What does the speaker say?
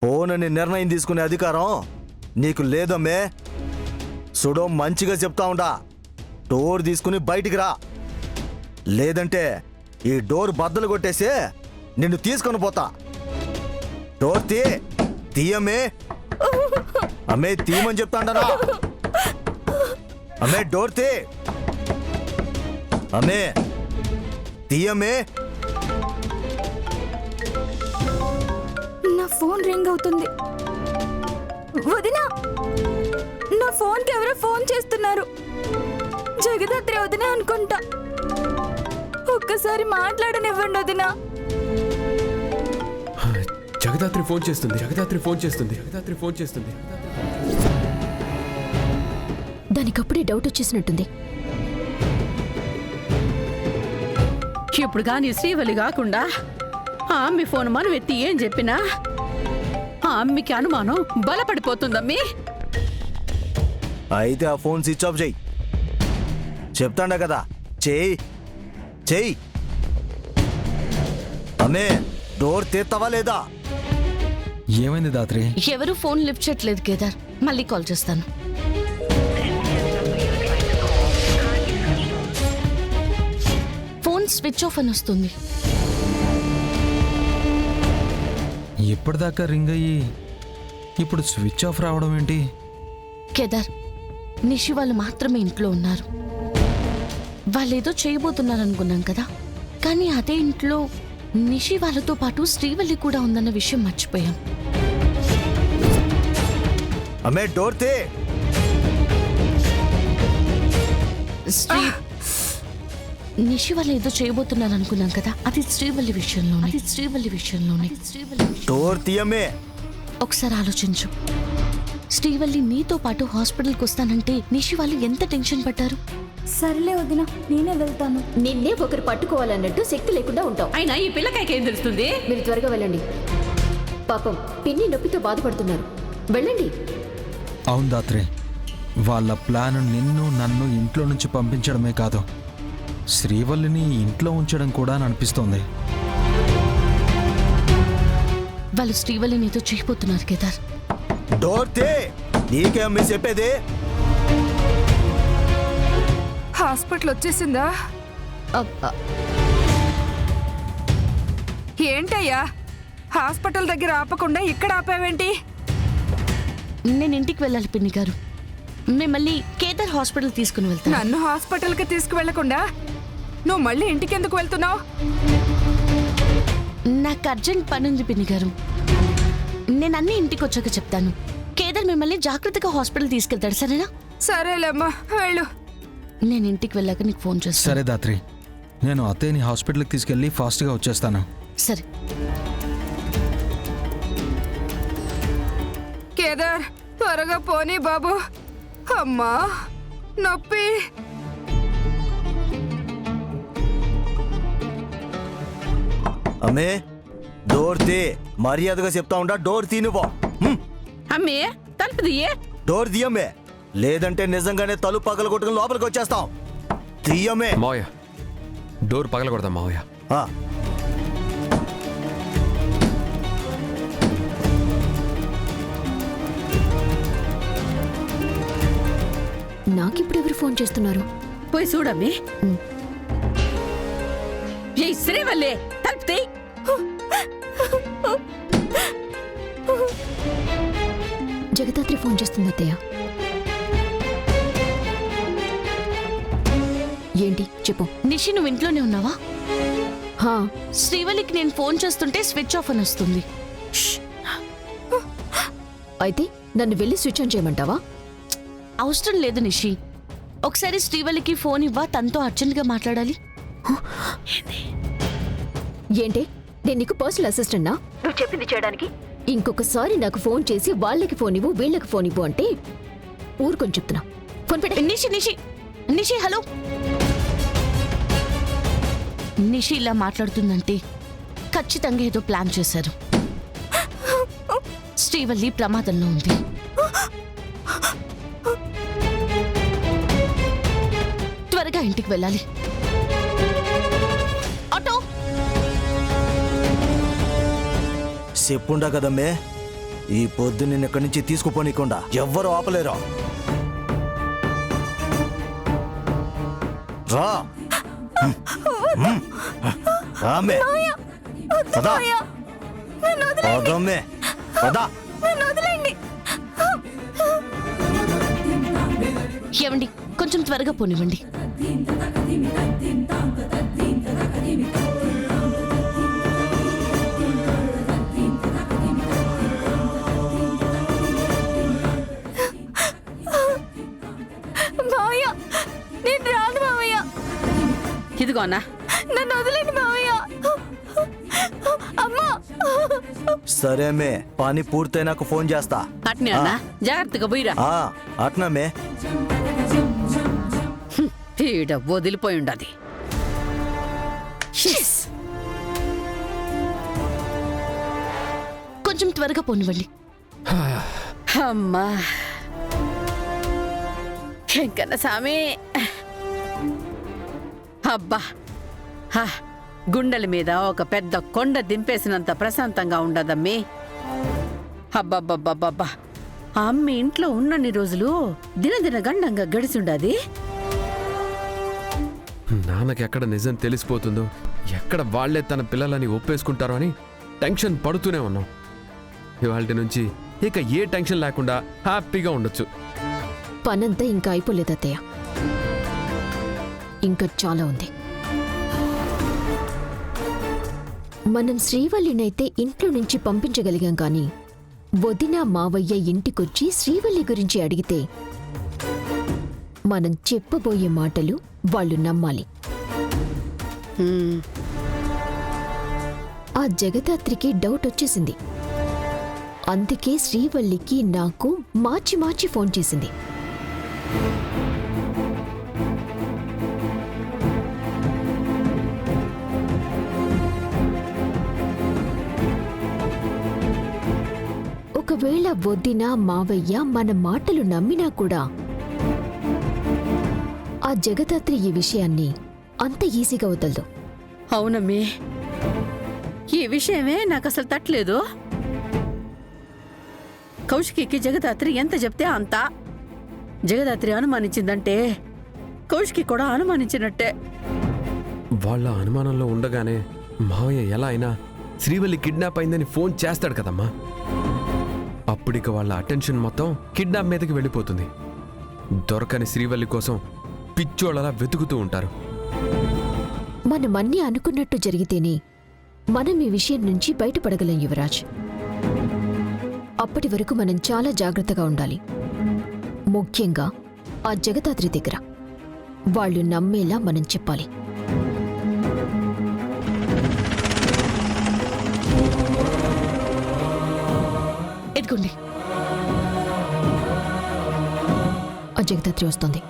పోనని నిర్ణయం తీసుకునే అధికారం నీకు లేదమ్మే. సుడో మంచిగా చెప్తా ఉండా, డోర్ తీసుకుని బయటికి రా, లేదంటే ఈ డోర్ బద్దలు కొట్టేసి నిన్ను తీసుకొని పోతా. డోర్ తీయమ్మే. అమ్మే తీయమని చెప్తాండనా. అమ్మే డోర్ అమ్మే తీయమ్మే. నా ఫోన్ రింగ్ అవుతుంది. వదినా, నా ఫోన్కి ఎవరో ఫోన్ చేస్తున్నారు. జగదాత్రి వదినా అనుకుంటా. ఒక్కసారి మాట్లాడనివ్వండి వదినా. జగదాత్రి ఫోన్ చేస్తుంది, జగదాత్రి ఫోన్ చేస్తుంది, జగదాత్రి ఫోన్ చేస్తుంది. దానికప్పుడే డౌట్ వచ్చేసినట్టుంది. ఇప్పుడు కానీ శ్రీవల్లి కాకుండా ఆ అమ్మి ఫోన్ మనం ఎత్తి ఏం చెప్పినా ఆ అమ్మికి అనుమానం బలపడిపోతుందమ్మి. అయితే ఆ ఫోన్ స్విచ్ ఆఫ్ చెయ్యి. చెప్తాండా కదా, చెయ్యి. అమ్మే డోర్ తీస్తావా లేదా? ఏమైంది దాత్రి? ఎవరు ఫోన్ లిఫ్ట్ చేయట్లేదు కేదార్. మళ్ళీ కాల్ చేస్తాను. ఫోన్ స్విచ్ ఆఫ్ అని వస్తుంది. ఇప్పటిదాకా రింగ్ అయ్యి ఇప్పుడు స్విచ్ ఆఫ్ రావడం ఏంటి? కేదార్, నిషి వాళ్ళు మాత్రమే ఇంట్లో ఉన్నారు. వాళ్ళేదో చేయబోతున్నారు అనుకున్నాం కదా, కానీ అదే ఇంట్లో నిషి వాళ్ళతో పాటు శ్రీవల్లి కూడా ఉందన్న విషయం మర్చిపోయాం. అమ్మే డోర్ నిషి వాళ్ళు ఏదో చేయబోతున్నారు అనుకున్నాం కదా, అది శ్రీవల్లి విషయంలోనే. డోర్ తీయమ్మే. ఒకసారి ఆలోచించు. శ్రీవల్లి నీతో పాటు హాస్పిటల్కి వస్తానంటే నిషి వాళ్ళు ఎంత టెన్షన్ పడ్డారు. సర్లే వదినా, నేనే వెళ్తాను. నిన్నే ఒకరు పట్టుకోవాలన్నట్టు శక్తి లేకుండా ఉంటావు. అయినా ఈ పిల్లకాయకేం తెలుస్తుంది? మీరు త్వరగా వెళ్ళండి. పాపం పిన్ని నొప్పితో బాధపడుతున్నారు. వెళ్ళండి. అవును దాత్రి, వాళ్ళ ప్లాన్ నిన్ను నన్ను ఇంట్లో నుంచి పంపించడమే కాదు, శ్రీవల్లిని ఇంట్లో ఉంచడం కూడా అని అనిపిస్తోంది. వాళ్ళు శ్రీవల్లి నీతో చేయబోతున్నారు కేదార్. డోర్ నీకేం మీ చెప్పేది? హాస్పిటల్ వచ్చేసిందా? ఏంటయ్యా, హాస్పిటల్ దగ్గర ఆపకుండా ఇక్కడ ఆపావేంటి? నేను ఇంటికి వెళ్ళాలి పిన్ని గారు. మిమ్మల్ని కేదార్ హాస్పిటల్ తీసుకుని వెళ్తాను. నన్ను హాస్పిటల్కి తీసుకువెళ్లకుండా నువ్వు మళ్ళీ ఇంటికి ఎందుకు వెళ్తున్నావు? నాకు అర్జెంట్ పని ఉంది పిన్ని గారు. నేను అన్ని ఇంటికి వచ్చాక చెప్తాను. కేదార్ మిమ్మల్ని జాగ్రత్తగా హాస్పిటల్ తీసుకెళ్తాడు, సరేనా? సరేలేమ్మా, వెళ్ళు. నేను ఇంటికి వెళ్ళాక నీకు ఫోన్ చేస్తాను. సరే దాత్రి, నేను అత్తయ్యని హాస్పిటల్కి తీసుకెళ్ళి ఫాస్ట్గా వచ్చేస్తాను. సరే. కేదార్, త్వరగా పోనీ బాబు. అమ్మా నొప్పి. అమ్మే డోర్ మర్యాదగా చెప్తా ఉండా. డోర్ నువ్వు. అమ్మి తలుపు తీయే. డోర్ తీయమ్మే, లేదంటే నిజంగానే తలుపు పగల కొట్టుకుని లోపలికి వచ్చేస్తాం. తీయమ్మే. మావయ్య, డోర్ పగలకూడదా మావయ్య? నాకిప్పుడు ఎవరు ఫోన్ చేస్తున్నారు? పోయి చూడమ్మి. ఏ శ్రీవల్లి, తలుపు తీయ్. జగదాత్రి ఫోన్ చేస్తుంది అత్తయ్య. ఏంటి చెప్పు. నిషి, నువ్వు ఇంట్లోనే ఉన్నావా? శ్రీవల్లికి నేను ఫోన్ చేస్తుంటే స్విచ్ ఆఫ్ అని వస్తుంది. అయితే నన్ను వెళ్ళి స్విచ్ ఆన్ చేయమంటావా? అవసరం లేదు నిషి. ఒకసారి శ్రీవల్లికి ఫోన్ ఇవ్వా, తనతో అర్జెంట్గా మాట్లాడాలి. ఏంటి, నేను నీకు పర్సనల్ అసిస్టెంట్నా? నువ్వు చెప్పింది చేయడానికి? ఇంకొకసారి నాకు ఫోన్ చేసి వాళ్ళకి ఫోన్ ఇవ్వు, వీళ్ళకి ఫోన్ ఇవ్వు అంటే ఊరుకొని చెప్తున్నా. ఫోన్ పెట్టే. నిషి హలో. నిషి ఇలా మాట్లాడుతుందంటే ఖచ్చితంగా ఏదో ప్లాన్ చేశారు. శ్రీవల్లి ప్రమాదంలో ఉంది. త్వరగా ఇంటికి వెళ్ళాలి. ఆటో. చెప్పుండా కదమ్మే, ఈ పొద్దు నిన్ను ఇక్కడి నుంచి తీసుకుపోనీకుండా ఎవ్వరు ఆపలేరు. రా రామే పదా పదమ్మే పదా. ఏమండి కొంచెం త్వరగా పోనివ్వండి. మావయ్య నేను రాను మావయ్య. ఇదిగో అన్నా, నన్ను వదిలేండి మావయ్య. అమ్మా సరేమే, పని పూర్తయినాక ఫోన్ చేస్తా. అట్నే అన్నా, జాగ్రత్తగా పోయిరా. అట్నామే. ఈడ వదిలిపోయి ఉండదు. కొంచెం త్వరగా పోనివ్వండి. అమ్మా ఎంకన్న సామి. అబ్బా హా, గుండెల మీద ఒక పెద్ద కొండ దింపేసినంత ప్రశాంతంగా ఉండదమ్మీ. అబ్బబ్బబ్బబ్బబ్బా, అమ్మి ఇంట్లో ఉన్నన్ని రోజులు దినదిన గండంగా గడిచుండది. నాన్నకి ఎక్కడ నిజం తెలిసిపోతుందో, ఎక్కడ వాళ్లే తన పిల్లలని ఒప్పేసుకుంటారో అని టెన్షన్ పడుతూనే ఉన్నాం. ఇవాళ నుంచి ఇక ఏ టెన్షన్ లేకుండా హ్యాపీగా ఉండొచ్చు. పనంతా ఇంకా అయిపోలేదు అత్తయ్య, ఇంకా చాలా ఉంది. మనం శ్రీవల్లినైతే ఇంట్లో నుంచి పంపించగలిగాం కానీ వదిన మావయ్య ఇంటికొచ్చి శ్రీవల్లి గురించి అడిగితే మనం చెప్పబోయే మాటలు వాళ్ళు నమ్మాలి. ఆ జగదాత్రికి డౌట్ వచ్చేసింది. అందుకే శ్రీవల్లికి నాకు మార్చి మార్చి ఫోన్ చేసింది. ఒకవేళ వదిన మావయ్య మన మాటలు నమ్మినా కూడా ఆ జగదాత్రి ఈ విషయాన్ని అంత ఈజీగా వదలదు. అవునమ్మి, ఈ విషయమే నాకు అసలు తట్టలేదు. కౌశికి జగదాత్రి ఎంత చెప్తే అంత. జగదాత్రి అనుమానించిందంటే కౌశికి కూడా అనుమానించినట్టే. వాళ్ళ అనుమానంలో ఉండగానే మావయ్య ఎలా అయినా శ్రీవల్లి కిడ్నాప్ అయిందని ఫోన్ చేస్తాడు కదమ్మా. అప్పుడిక వాళ్ళ అటెన్షన్ మొత్తం కిడ్నాప్ మీదకి వెళ్ళిపోతుంది. దొరకని శ్రీవల్లి కోసం పిచ్చోళ్ళలా వెతుకుతూ ఉంటారు. మనమన్నీ అనుకున్నట్టు జరిగితేనే మనం ఈ విషయం నుంచి బయటపడగలం యువరాజ్. అప్పటి వరకు మనం చాలా జాగ్రత్తగా ఉండాలి. ముఖ్యంగా ఆ జగదాత్రి దగ్గర వాళ్ళు నమ్మేలా మనం చెప్పాలి. ఎదుగుండి. ఆ జగదాత్రి వస్తుంది.